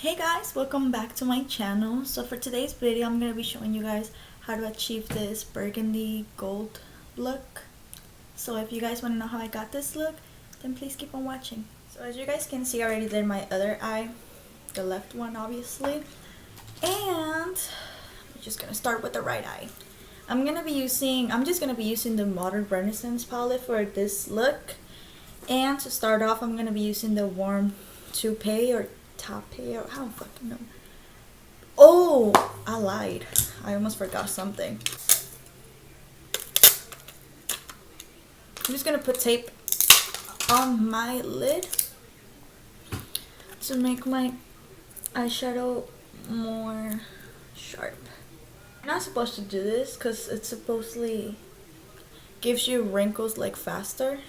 Hey guys, welcome back to my channel. So for today's video, I'm going to be showing you guys how to achieve this burgundy gold look. So if you guys want to know how I got this look, then please keep on watching. So as you guys can see, I already did my other eye, the left one obviously. And I'm just going to start with the right eye. I'm just going to be using the Modern Renaissance palette for this look. And to start off, I'm going to be using the warm toupee or tape, or I don't fucking know. Oh, I lied. I almost forgot something. I'm just gonna put tape on my lid to make my eyeshadow more sharp. I'm not supposed to do this because it supposedly gives you wrinkles like faster,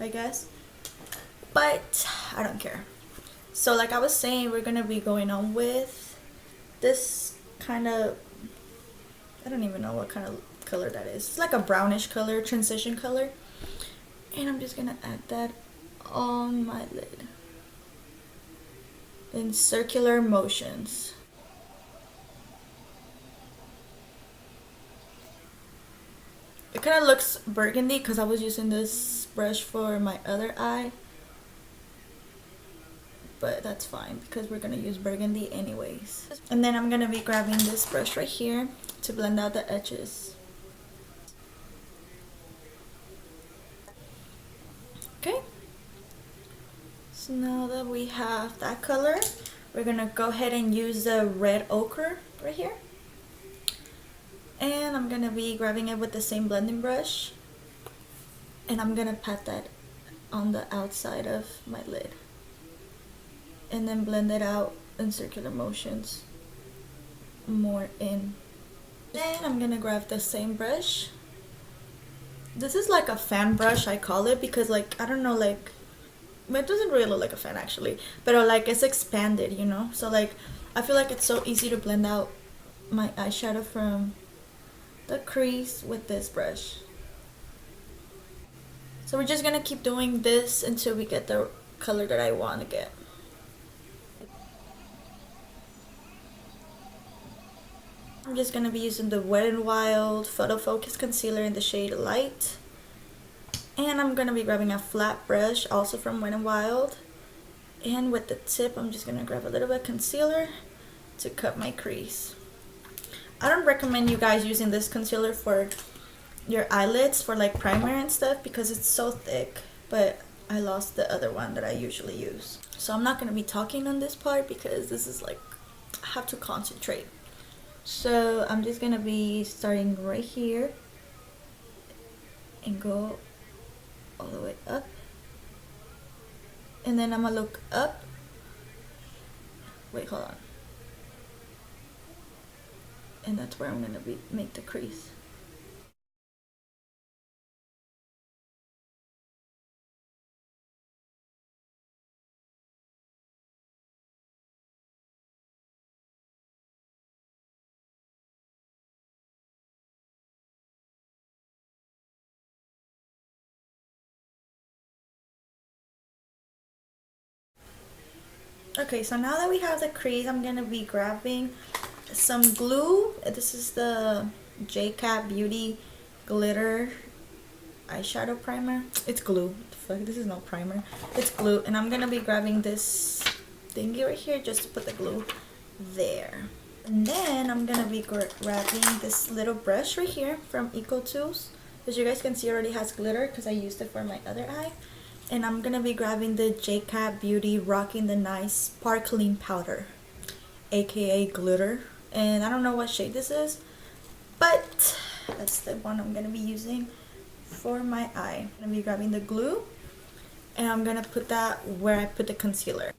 I guess, but I don't care. So like I was saying, we're gonna be going on with this kind of, I don't even know what kind of color that is. It's like a brownish color, transition color. And I'm just gonna add that on my lid in circular motions. It kind of looks burgundy because I was using this brush for my other eye. But that's fine because we're gonna use burgundy anyways. And then I'm gonna be grabbing this brush right here to blend out the edges. Okay, so now that we have that color, we're gonna go ahead and use the red ochre right here. And I'm gonna be grabbing it with the same blending brush, and I'm gonna pat that on the outside of my lid and then blend it out in circular motions more in. Then I'm gonna grab the same brush. This is like a fan brush, I call it, because like, I don't know, like, it doesn't really look like a fan actually, but like it's expanded, you know, so like I feel like it's so easy to blend out my eyeshadow from the crease with this brush. So we're just gonna keep doing this until we get the color that I want to get. I'm just going to be using the Wet n Wild Photo Focus Concealer in the shade Light. And I'm going to be grabbing a flat brush, also from Wet n Wild. And with the tip, I'm just going to grab a little bit of concealer to cut my crease. I don't recommend you guys using this concealer for your eyelids, for like primer and stuff, because it's so thick. But I lost the other one that I usually use. So I'm not going to be talking on this part because this is like, I have to concentrate. So I'm just gonna be starting right here and go all the way up, and then I'm gonna look up. Wait, hold on. And that's where I'm gonna make the crease. Okay, so now that we have the crease, I'm gonna be grabbing some glue. This is the J-Cat Beauty Glitter eyeshadow primer. It's glue. Fuck, this is no primer. It's glue, and I'm gonna be grabbing this thingy right here just to put the glue there. And then I'm gonna be grabbing this little brush right here from Eco Tools. As you guys can see, it already has glitter because I used it for my other eye. And I'm gonna be grabbing the J-Cat Beauty Rocking the Nice Sparkling Powder, aka glitter. And I don't know what shade this is, but that's the one I'm gonna be using for my eye. I'm gonna be grabbing the glue, and I'm gonna put that where I put the concealer.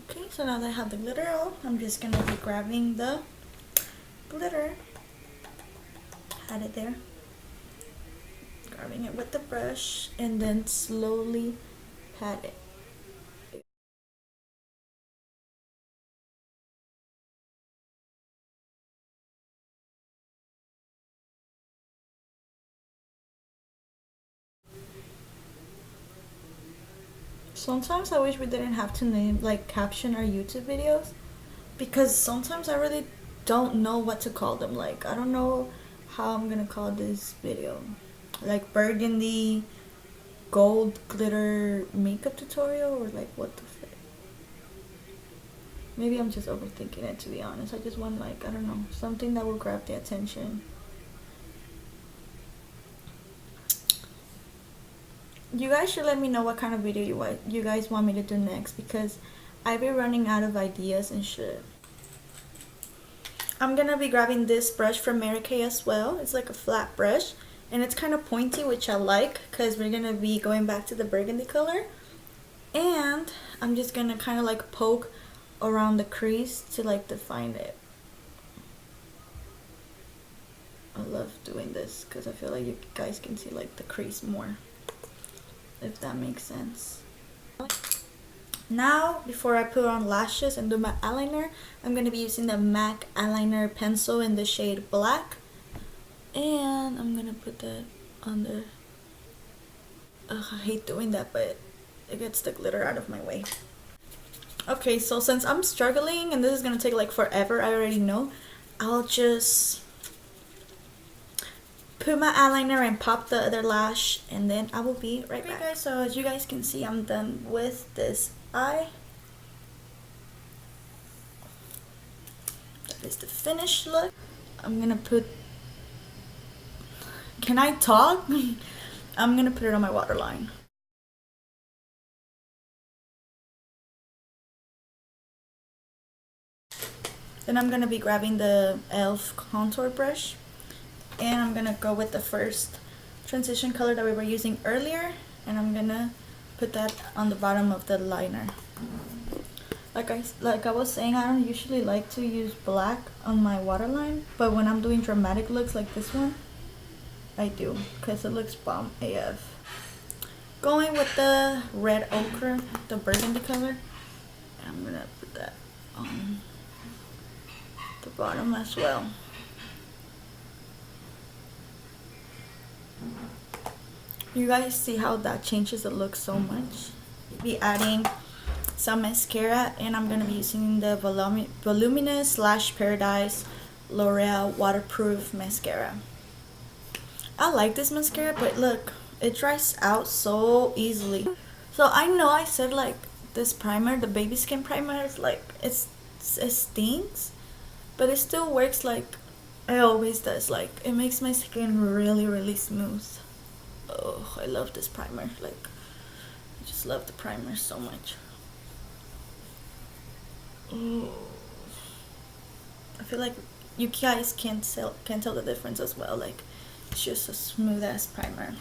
Okay, so now that I have the glitter on, I'm just gonna be grabbing the glitter. Had it there. Grabbing it with the brush and then slowly pat it. Sometimes I wish we didn't have to name, like, caption our YouTube videos, because sometimes I really don't know what to call them. Like, I don't know how I'm gonna call this video. Like, burgundy gold glitter makeup tutorial, or like, what the frick? Maybe I'm just overthinking it, to be honest. I just want, like, I don't know, something that will grab the attention. You guys should let me know what kind of video you guys want me to do next, because I've been running out of ideas and shit. I'm gonna be grabbing this brush from Mary Kay as well. It's like a flat brush, and it's kind of pointy, which I like, because we're gonna be going back to the burgundy color. And I'm just gonna kind of like poke around the crease to like define it. I love doing this because I feel like you guys can see like the crease more, if that makes sense. Now, before I put on lashes and do my eyeliner, I'm going to be using the MAC eyeliner pencil in the shade Black. And I'm going to put that under. Ugh, I hate doing that, but it gets the glitter out of my way. Okay, so since I'm struggling and this is going to take like forever, I already know, I'll just put my eyeliner and pop the other lash, and then I will be right back. Guys, so as you guys can see, I'm done with this eye. That is the finished look. I'm gonna put, can I talk? I'm gonna put it on my waterline. Then I'm gonna be grabbing the e.l.f. contour brush, and I'm gonna go with the first transition color that we were using earlier, and I'm gonna put that on the bottom of the liner. Like I was saying, I don't usually like to use black on my waterline, but when I'm doing dramatic looks like this one, I do, because it looks bomb AF. Going with the red ochre, the burgundy color, I'm gonna put that on the bottom as well. You guys see how that changes the look so much? Be adding some mascara, and I'm gonna be using the Voluminous Lash Paradise L'Oreal Waterproof Mascara. I like this mascara, but look, it dries out so easily. So I know I said like this primer, the baby skin primer, is like it stinks, but it still works like it always does. Like, it makes my skin really smooth. Oh, I love this primer. Like, I just love the primer so much. Ooh. I feel like you guys can tell the difference as well. Like, it's just a smooth ass primer.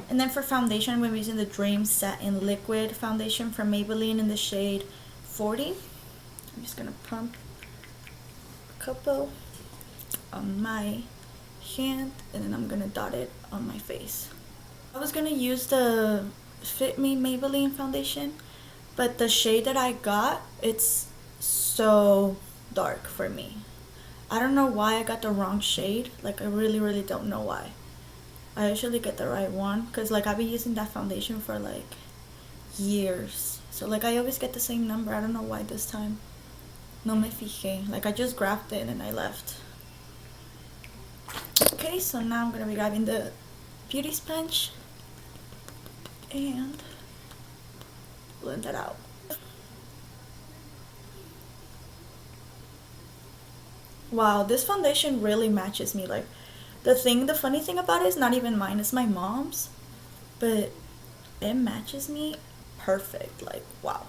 And then for foundation, we're using the Dream Satin Liquid Foundation from Maybelline in the shade 40. I'm just gonna pump a couple on my hand, and then I'm gonna dot it on my face. I was gonna use the Fit Me Maybelline foundation, but the shade that I got, it's so dark for me. I don't know why I got the wrong shade. Like, I really don't know why. I usually get the right one, because like I've been using that foundation for like years, so like I always get the same number. I don't know why this time. No me fijé. Like, I just grabbed it and I left. Okay, so now I'm gonna be grabbing the beauty sponge and blend that out. Wow, this foundation really matches me. Like, the funny thing about it is not even mine, it's my mom's, but it matches me perfect. Like, wow.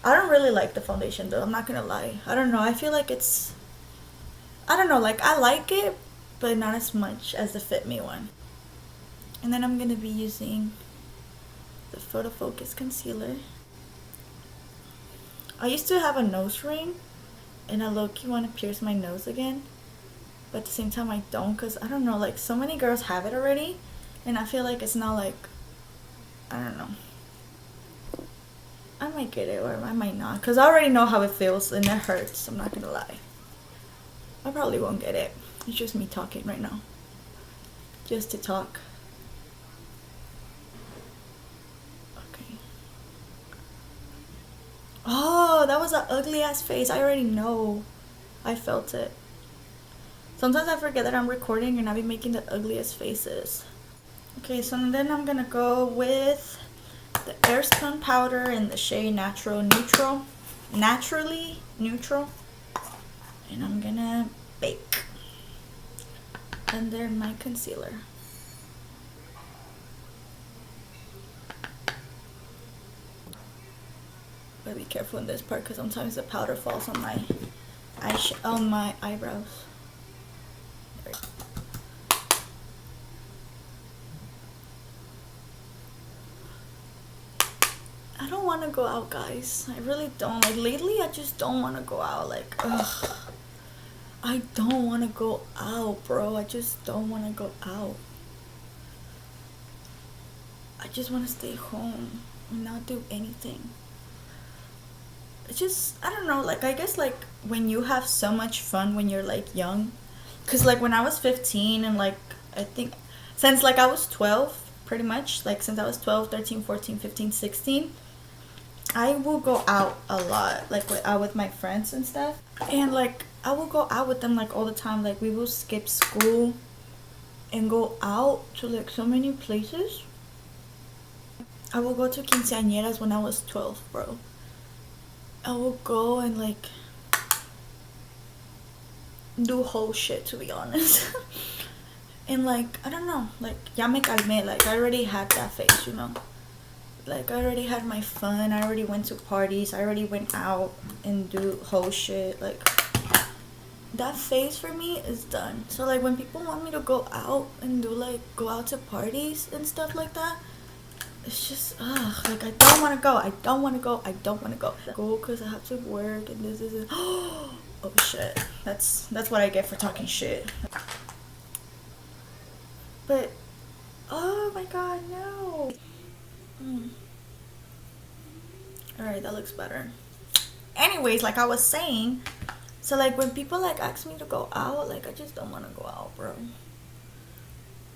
I don't really like the foundation though, I'm not gonna lie. I don't know, I feel like it's, I don't know, like I like it, but not as much as the Fit Me one. And then I'm gonna be using the Photo Focus concealer. I used to have a nose ring, and I low-key want to pierce my nose again, but at the same time I don't, because I don't know, like so many girls have it already, and I feel like it's not like, I don't know, I might get it or I might not, because I already know how it feels and it hurts. I'm not gonna lie, I probably won't get it. It's just me talking right now, just to talk. Okay, that was an ugly ass face. I already know. I felt it. Sometimes I forget that I'm recording and I be making the ugliest faces. Okay, so then I'm gonna go with the Airspun powder in the shade Naturally Neutral. And I'm gonna bake under my concealer. Gotta be careful in this part because sometimes the powder falls on my eyebrows. I don't want to go out, guys. I really don't. Like lately, I just don't want to go out. Like, ugh. I don't want to go out, bro. I just don't want to go out. I just want to stay home and not do anything. It's just, I don't know, like I guess like when you have so much fun when you're like young, because like when I was 15 and like I think since like I was 12 pretty much, like since I was 12, 13, 14, 15, 16, I will go out a lot, like out with my friends and stuff, and like I will go out with them like all the time. Like we will skip school and go out to like so many places. I will go to quinceañeras when I was 12, bro. I will go and like do whole shit, to be honest. And like I don't know, like ya me calmé, like I already had that phase, you know, like I already had my fun. I already went to parties, I already went out and do whole shit. Like that phase for me is done. So like when people want me to go out and do like go out to parties and stuff like that, it's just ugh, like I don't want to go. I don't want to go because I have to work and this is oh shit, that's what I get for talking shit. But oh my god, no. Alright, that looks better. Anyways, like I was saying, so like when people like ask me to go out, like I just don't want to go out, bro.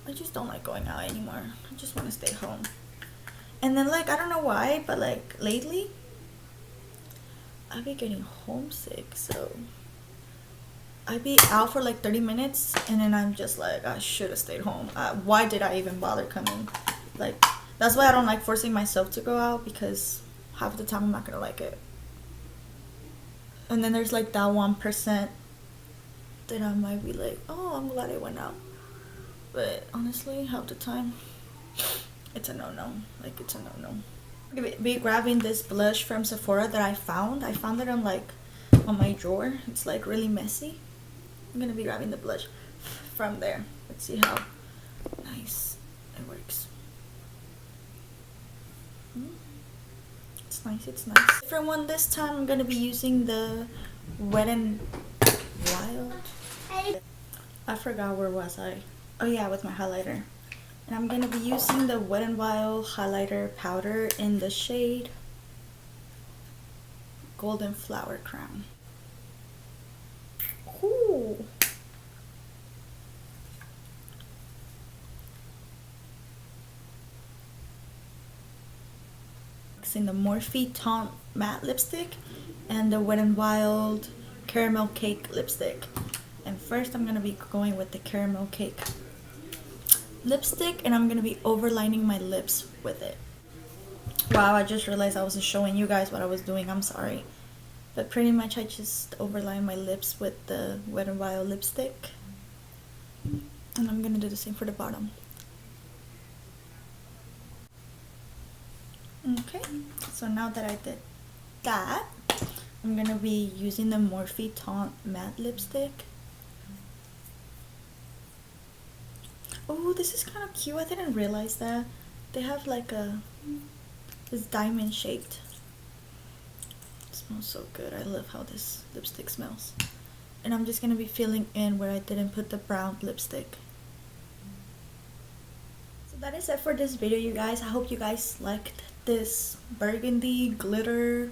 I just don't like going out anymore. I just want to stay home. And then like I don't know why, but like lately I be getting homesick, so I be out for like 30 minutes and then I'm just like I should have stayed home. Why did I even bother coming? Like that's why I don't like forcing myself to go out, because half the time I'm not gonna like it. And then there's like that 1% that I might be like, oh, I'm glad I went out. But honestly, half the time it's a no-no. Like it's a no-no. I'm gonna be grabbing this blush from Sephora that I found it on like on my drawer. It's like really messy. I'm gonna be grabbing the blush from there. Let's see how nice it works. It's nice, it's nice. Different one this time. I'm gonna be using the Wet n Wild. I forgot, where was I? Oh yeah, with my highlighter. And I'm going to be using the Wet n Wild highlighter powder in the shade Golden Flower Crown. Ooh. Mixing the Morphe Taunt Matte Lipstick and the Wet n Wild Caramel Cake Lipstick. And first I'm going to be going with the Caramel Cake lipstick, and I'm gonna be overlining my lips with it. Wow, I just realized I wasn't showing you guys what I was doing. I'm sorry. But pretty much I just overline my lips with the Wet n Wild lipstick. And I'm gonna do the same for the bottom. Okay, so now that I did that, I'm gonna be using the Morphe Taunt Matte Lipstick. Oh, this is kind of cute. I didn't realize that. They have like this diamond shaped. It smells so good. I love how this lipstick smells. And I'm just going to be filling in where I didn't put the brown lipstick. So that is it for this video, you guys. I hope you guys liked this burgundy glitter,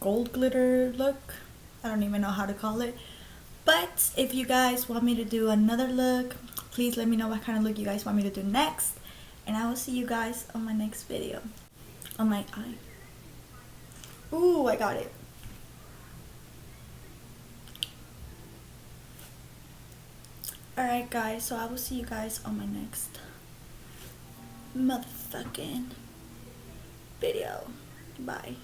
gold glitter look. I don't even know how to call it. But if you guys want me to do another look, please let me know what kind of look you guys want me to do next. And I will see you guys on my next video. On my eye. Ooh, I got it. Alright guys, so I will see you guys on my next motherfucking video. Bye.